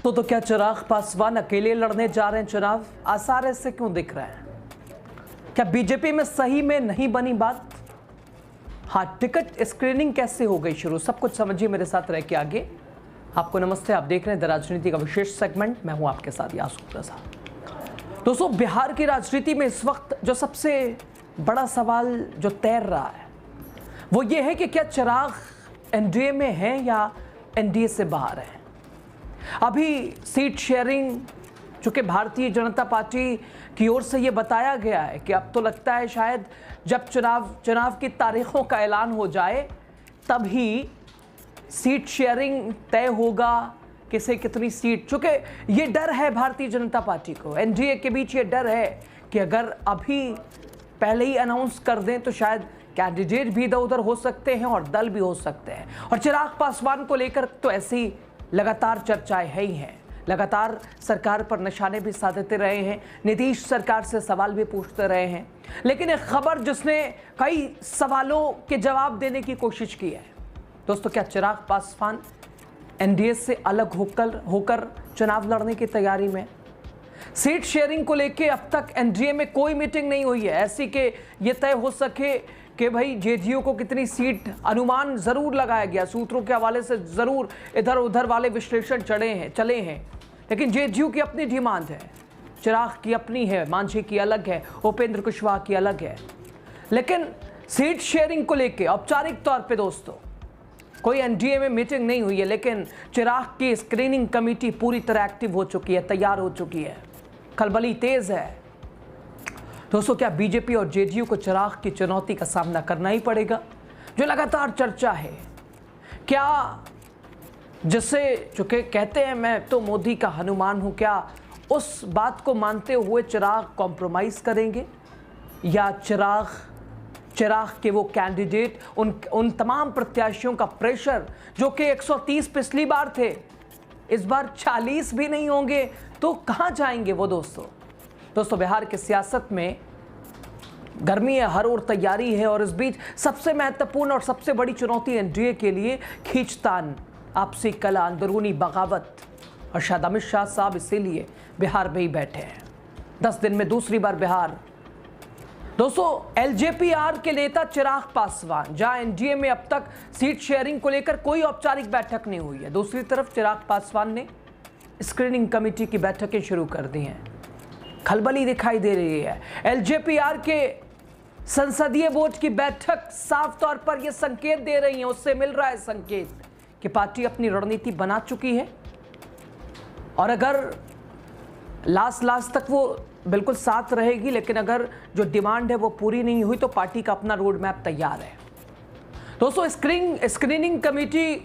तो क्या चिराग पासवान अकेले लड़ने जा रहे हैं चुनाव? आसार ऐसे क्यों दिख रहे हैं? क्या बीजेपी में सही में नहीं बनी बात? हाँ, टिकट स्क्रीनिंग कैसे हो गई शुरू, सब कुछ समझिए मेरे साथ रह के आगे। आपको नमस्ते, आप देख रहे हैं द राजनीति का विशेष सेगमेंट। मैं हूं आपके साथ यासूर प्रसाद। दोस्तों, बिहार की राजनीति में इस वक्त जो सबसे बड़ा सवाल जो तैर रहा है वो ये है कि क्या चिराग एनडीए में है या एनडीए से बाहर है। अभी सीट शेयरिंग चूंकि भारतीय जनता पार्टी की ओर से ये बताया गया है कि अब तो लगता है शायद जब चुनाव की तारीखों का ऐलान हो जाए तभी सीट शेयरिंग तय होगा, किसे कितनी सीट। चूंकि ये डर है भारतीय जनता पार्टी को, एनडीए के बीच ये डर है कि अगर अभी पहले ही अनाउंस कर दें तो शायद कैंडिडेट भी इधर उधर हो सकते हैं और दल भी हो सकते हैं। और चिराग पासवान को लेकर तो ऐसी लगातार चर्चाएं है ही हैं, लगातार सरकार पर निशाने भी साधते रहे हैं, नीतीश सरकार से सवाल भी पूछते रहे हैं। लेकिन एक खबर जिसने कई सवालों के जवाब देने की कोशिश की है दोस्तों, क्या चिराग पासवान एनडीए से अलग होकर चुनाव लड़ने की तैयारी में? सीट शेयरिंग को लेकर अब तक एनडीए में कोई मीटिंग नहीं हुई है ऐसी कि ये तय हो सके कि भाई जेडीयू को कितनी सीट। अनुमान जरूर लगाया गया, सूत्रों के हवाले से जरूर इधर उधर वाले विश्लेषण चले हैं, लेकिन जेडीयू की अपनी डिमांड है, चिराग की अपनी है, मांझी की अलग है, उपेंद्र कुशवाहा की अलग है। लेकिन सीट शेयरिंग को लेकर औपचारिक तौर पे दोस्तों कोई एनडीए में मीटिंग नहीं हुई है, लेकिन चिराग की स्क्रीनिंग कमेटी पूरी तरह एक्टिव हो चुकी है, तैयार हो चुकी है, खलबली तेज है। दोस्तों, क्या बीजेपी और जेडीयू को चिराग की चुनौती का सामना करना ही पड़ेगा, जो लगातार चर्चा है? क्या जिसे चूंकि कहते हैं मैं तो मोदी का हनुमान हूं, क्या उस बात को मानते हुए चिराग कॉम्प्रोमाइज करेंगे या चिराग के वो कैंडिडेट उन तमाम प्रत्याशियों का प्रेशर जो कि 130 पिछली बार थे, इस बार 40 भी नहीं होंगे तो कहां जाएंगे वो? दोस्तों, बिहार की सियासत में गर्मी है, हर ओर तैयारी है, और इस बीच सबसे महत्वपूर्ण और सबसे बड़ी चुनौती एनडीए के लिए खींचतान, आपसी कलह, अंदरूनी बगावत। और शायद अमित शाह साहब इसीलिए बिहार में ही बैठे हैं। 10 दिन में दूसरी बार बिहार। दोस्तों, एलजेपी-आर के नेता चिराग पासवान, जहां एनडीए में अब तक सीट शेयरिंग को लेकर कोई औपचारिक बैठक नहीं हुई है, दूसरी तरफ चिराग पासवान ने स्क्रीनिंग कमेटी की बैठकें शुरू कर दी हैं। खलबली दिखाई दे रही है। एलजेपी-आर के संसदीय बोर्ड की बैठक साफ तौर पर यह संकेत दे रही है, उससे मिल रहा है संकेत कि पार्टी अपनी रणनीति बना चुकी है और अगर लास्ट तक वो बिल्कुल साथ रहेगी, लेकिन अगर जो डिमांड है वो पूरी नहीं हुई तो पार्टी का अपना रोड मैप तैयार है। दोस्तों, स्क्रीनिंग कमेटी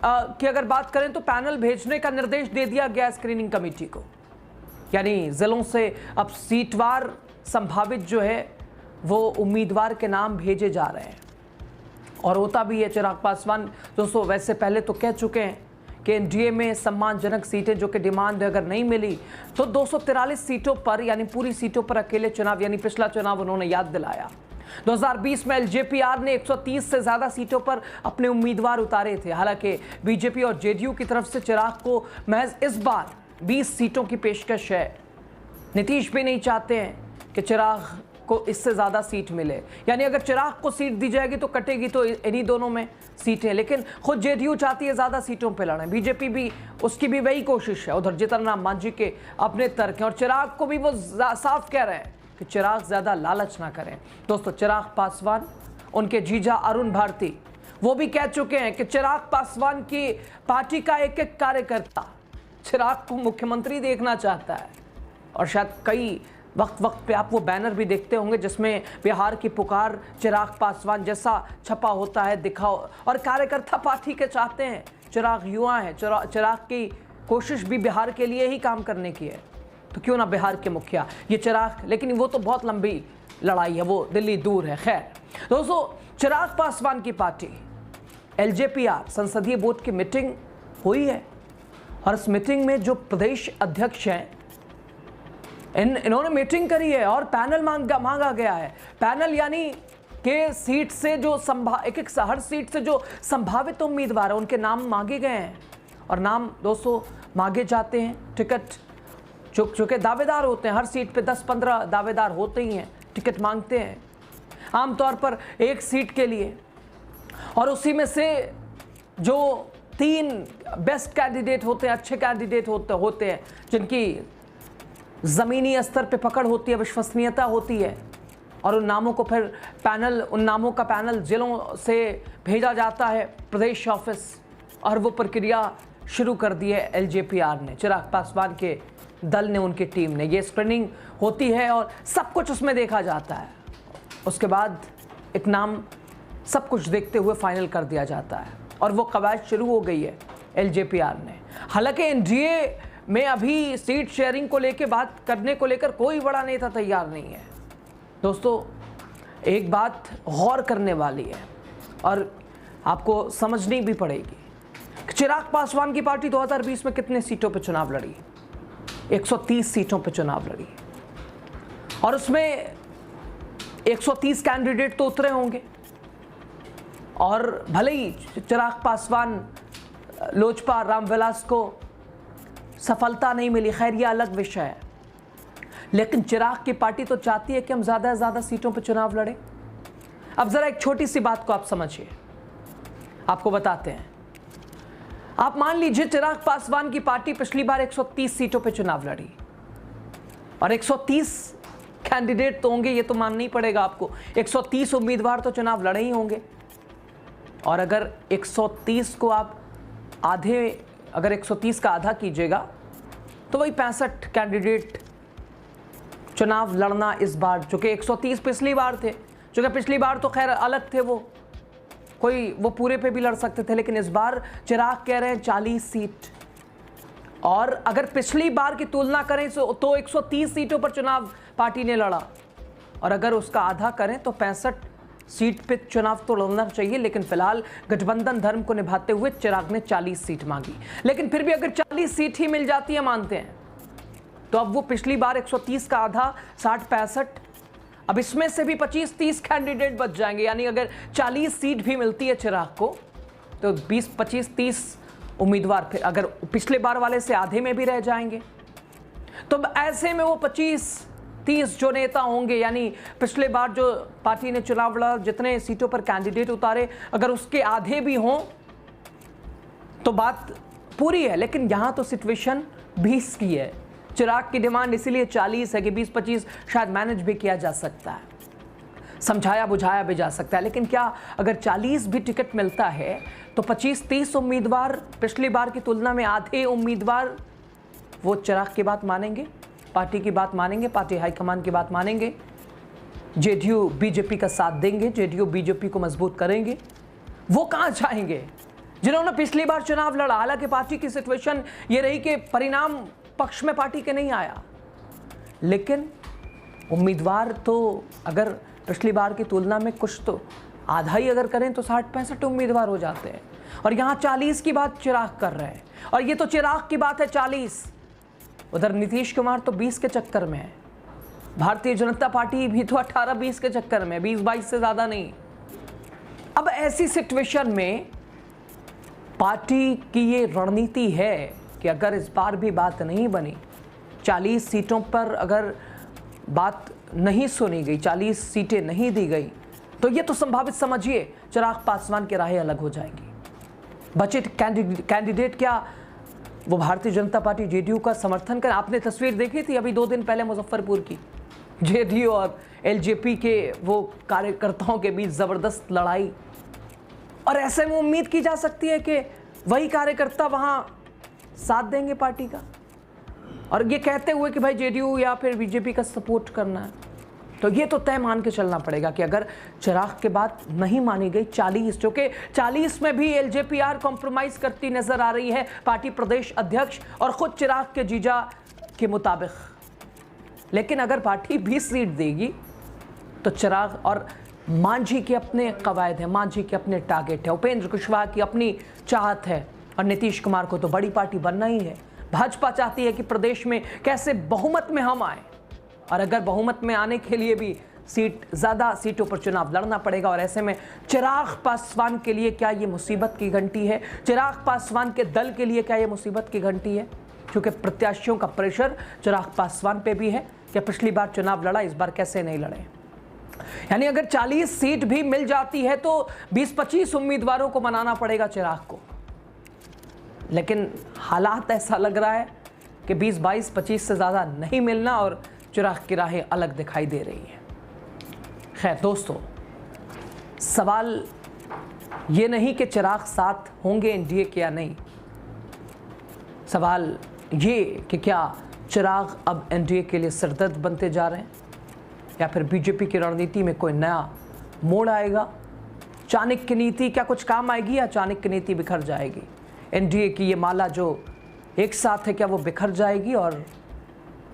की अगर बात करें तो पैनल भेजने का निर्देश दे दिया गया स्क्रीनिंग कमेटी को, यानी जिलों से अब सीटवार संभावित जो है वो उम्मीदवार के नाम भेजे जा रहे हैं और होता भी है। चिराग पासवान दोस्तों वैसे पहले तो कह चुके हैं कि एनडीए में सम्मानजनक सीटें जो कि डिमांड अगर नहीं मिली तो 243 सीटों पर, यानी पूरी सीटों पर अकेले चुनाव, यानी पिछला चुनाव उन्होंने याद दिलाया। 2020 में एलजेपी-आर ने 130 से ज्यादा सीटों पर अपने उम्मीदवार उतारे थे। हालांकि बीजेपी और जेडीयू की तरफ से चिराग को महज इस बार 20 सीटों की पेशकश है। नीतीश भी नहीं चाहते हैं कि चिराग को इससे ज्यादा सीट मिले, यानी अगर चिराग को सीट दी जाएगी तो कटेगी तो इन्हीं दोनों में सीटें, लेकिन खुद जेडीयू चाहती है ज्यादा सीटों पे लड़ें, बीजेपी भी उसकी भी वही कोशिश है। उधर जीतन राम मांझी के अपने तर्क हैं और चिराग को भी वो साफ कह रहे हैं कि चिराग ज्यादा लालच ना करें। दोस्तों, चिराग पासवान, उनके जीजा अरुण भारती, वो भी कह चुके हैं कि चिराग पासवान की पार्टी का एक एक कार्यकर्ता चिराग को मुख्यमंत्री देखना चाहता है। और शायद कई वक्त पे आप वो बैनर भी देखते होंगे जिसमें बिहार की पुकार चिराग पासवान जैसा छपा होता है, दिखाओ। और कार्यकर्ता पार्टी के चाहते हैं, चिराग युवा है, चिराग की कोशिश भी बिहार के लिए ही काम करने की है, तो क्यों ना बिहार के मुखिया ये चिराग। लेकिन वो तो बहुत लंबी लड़ाई है, वो दिल्ली दूर है। खैर दोस्तों, चिराग पासवान की पार्टी एलजेपी-आर संसदीय बोर्ड की मीटिंग हुई है और इस मीटिंग में जो प्रदेश अध्यक्ष हैं इन्होंने मीटिंग करी है और पैनल मांगा गया है। पैनल यानी कि सीट से जो हर सीट से जो संभावित उम्मीदवार है उनके नाम मांगे गए हैं और नाम दोस्तों मांगे जाते हैं। टिकट चूँकि दावेदार होते हैं, हर सीट पे 10-15 दावेदार होते ही हैं, टिकट मांगते हैं आमतौर पर एक सीट के लिए, और उसी में से जो 3 बेस्ट कैंडिडेट होते हैं, अच्छे कैंडिडेट होते हैं, जिनकी ज़मीनी स्तर पे पकड़ होती है, विश्वसनीयता होती है, और उन नामों को फिर उन नामों का पैनल जिलों से भेजा जाता है प्रदेश ऑफिस, और वो प्रक्रिया शुरू कर दी है एलजेपीआर ने, चिराग पासवान के दल ने, उनकी टीम ने। ये स्क्रीनिंग होती है और सब कुछ उसमें देखा जाता है। उसके बाद एक नाम सब कुछ देखते हुए फाइनल कर दिया जाता है, और वो कवायद शुरू हो गई है एलजेपीआर ने। हालांकि एनडीए में अभी सीट शेयरिंग को लेकर बात करने को लेकर कोई बड़ा नेता तैयार नहीं है। दोस्तों एक बात गौर करने वाली है और आपको समझनी भी पड़ेगी। चिराग पासवान की पार्टी 2020 में कितने सीटों पर चुनाव लड़ी? 130 सीटों पर चुनाव लड़ी, और उसमें 130 कैंडिडेट तो उतरे होंगे, और भले ही चिराग पासवान, लोजपा, रामविलास को सफलता नहीं मिली, खैर ये अलग विषय है, लेकिन चिराग की पार्टी तो चाहती है कि हम ज़्यादा से ज़्यादा सीटों पर चुनाव लड़ें। अब ज़रा एक छोटी सी बात को आप समझिए, आपको बताते हैं। आप मान लीजिए चिराग पासवान की पार्टी पिछली बार 130 सीटों पर चुनाव लड़ी, और 130 कैंडिडेट तो होंगे, ये तो मानना ही पड़ेगा आपको। 130 उम्मीदवार तो चुनाव लड़े ही होंगे, और अगर 130 को आप अगर 130 का आधा कीजिएगा तो वही 65 कैंडिडेट चुनाव लड़ना इस बार, चूँकि 130 पिछली बार थे, चूँकि पिछली बार तो खैर अलग थे, वो पूरे पे भी लड़ सकते थे, लेकिन इस बार चिराग कह रहे हैं 40 सीट, और अगर पिछली बार की तुलना करें तो 130 सीटों पर चुनाव पार्टी ने लड़ा, और अगर उसका आधा करें तो 65 सीट पे चुनाव तो लड़ना चाहिए। लेकिन फिलहाल गठबंधन धर्म को निभाते हुए चिराग ने 40 सीट मांगी, लेकिन फिर भी अगर 40 सीट ही मिल जाती है, मानते हैं, तो अब वो पिछली बार 130 का आधा 60-65, अब इसमें से भी 25-30 कैंडिडेट बच जाएंगे, यानी अगर 40 सीट भी मिलती है चिराग को तो 20-25-30 उम्मीदवार फिर अगर पिछले बार वाले से आधे में भी रह जाएंगे, तो ऐसे में वो 25-30 जो नेता होंगे, यानी पिछले बार जो पार्टी ने चुनाव लड़ा, जितने सीटों पर कैंडिडेट उतारे, अगर उसके आधे भी हों तो बात पूरी है। लेकिन यहाँ तो सिचुएशन 20 की है। चिराग की डिमांड इसीलिए 40 है कि 20-25 शायद मैनेज भी किया जा सकता है, समझाया बुझाया भी जा सकता है। लेकिन क्या अगर 40 भी टिकट मिलता है तो 25-30 उम्मीदवार पिछली बार की तुलना में आधे उम्मीदवार वो चिराग की बात मानेंगे, पार्टी की बात मानेंगे, पार्टी हाईकमान की बात मानेंगे, जेडीयू बीजेपी का साथ देंगे, जेडीयू बीजेपी को मजबूत करेंगे? वो कहाँ जाएंगे जिन्होंने पिछली बार चुनाव लड़ा? हालांकि पार्टी की सिचुएशन ये रही कि परिणाम पक्ष में पार्टी के नहीं आया, लेकिन उम्मीदवार तो अगर पिछली बार की तुलना में कुछ तो आधा ही अगर करें तो 60-65 उम्मीदवार हो जाते हैं, और यहाँ 40 की बात चिराग कर रहे हैं, और ये तो चिराग की बात है 40। उधर नीतीश कुमार तो 20 के चक्कर में है, भारतीय जनता पार्टी भी तो 18-20 के चक्कर में, 20-22 से ज़्यादा नहीं। अब ऐसी सिचुएशन में पार्टी की ये रणनीति है कि अगर इस बार भी बात नहीं बनी, 40 सीटों पर अगर बात नहीं सुनी गई, 40 सीटें नहीं दी गई, तो ये तो संभावित समझिए चिराग पासवान की राहें अलग हो जाएंगी। बचे कैंडिडेट क्या वो भारतीय जनता पार्टी जेडीयू का समर्थन कर? आपने तस्वीर देखी थी अभी 2 दिन पहले मुजफ्फरपुर की, जेडीयू और एलजेपी के वो कार्यकर्ताओं के बीच ज़बरदस्त लड़ाई, और ऐसे में उम्मीद की जा सकती है कि वही कार्यकर्ता वहाँ साथ देंगे पार्टी का, और ये कहते हुए कि भाई जेडीयू या फिर बीजेपी का सपोर्ट करना है। तो ये तो तय मान के चलना पड़ेगा कि अगर चिराग के बात नहीं मानी गई 40, जो कि 40 में भी एलजेपीआर कॉम्प्रोमाइज करती नजर आ रही है, पार्टी प्रदेश अध्यक्ष और खुद चिराग के जीजा के मुताबिक, लेकिन अगर पार्टी 20 सीट देगी तो चिराग और मांझी के अपने कवायद हैं, मांझी के अपने टारगेट है, उपेंद्र कुशवाहा की अपनी चाहत है, और नीतीश कुमार को तो बड़ी पार्टी बनना ही है। भाजपा चाहती है कि प्रदेश में कैसे बहुमत में हम आए, और अगर बहुमत में आने के लिए भी सीट, ज़्यादा सीटों पर चुनाव लड़ना पड़ेगा। और ऐसे में चिराग पासवान के लिए क्या ये मुसीबत की घंटी है? चिराग पासवान के दल के लिए क्या ये मुसीबत की घंटी है? क्योंकि प्रत्याशियों का प्रेशर चिराग पासवान पे भी है कि पिछली बार चुनाव लड़ा, इस बार कैसे नहीं लड़े। यानी अगर 40 सीट भी मिल जाती है तो 20-25 उम्मीदवारों को मनाना पड़ेगा चिराग को। लेकिन हालात ऐसा लग रहा है कि 20, 22, 25 से ज़्यादा नहीं मिलना और चिराग की राहें अलग दिखाई दे रही हैं। खैर दोस्तों, सवाल ये नहीं कि चिराग साथ होंगे एनडीए के या नहीं, सवाल ये कि क्या चिराग अब एनडीए के लिए सरदर्द बनते जा रहे हैं या फिर बीजेपी की रणनीति में कोई नया मोड़ आएगा? चाणक्य नीति क्या कुछ काम आएगी या चाणक्य नीति बिखर जाएगी? एनडीए की ये माला जो एक साथ है, क्या वो बिखर जाएगी और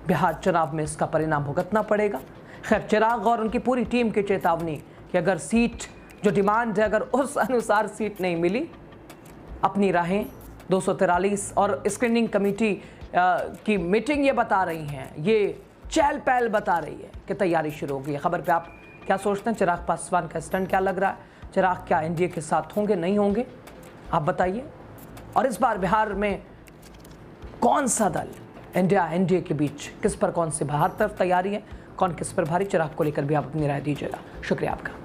बिहार चुनाव में इसका परिणाम भुगतना पड़ेगा? खैर, चिराग और उनकी पूरी टीम की चेतावनी कि अगर सीट जो डिमांड है, अगर उस अनुसार सीट नहीं मिली, अपनी राहें 243 और स्क्रीनिंग कमेटी की मीटिंग ये बता रही हैं, ये चहल पहल बता रही है कि तैयारी शुरू हो गई है। खबर पे आप क्या सोचते हैं? चिराग पासवान का स्टैंड क्या लग रहा है? चिराग क्या एनडीए के साथ होंगे, नहीं होंगे? आप बताइए। और इस बार बिहार में कौन सा दल इंडिया एनडीए के बीच, किस पर कौन सी बाहर तरफ तैयारी है, कौन किस पर भारी? चिराग को लेकर भी आप अपनी राय दीजिएगा। शुक्रिया आपका।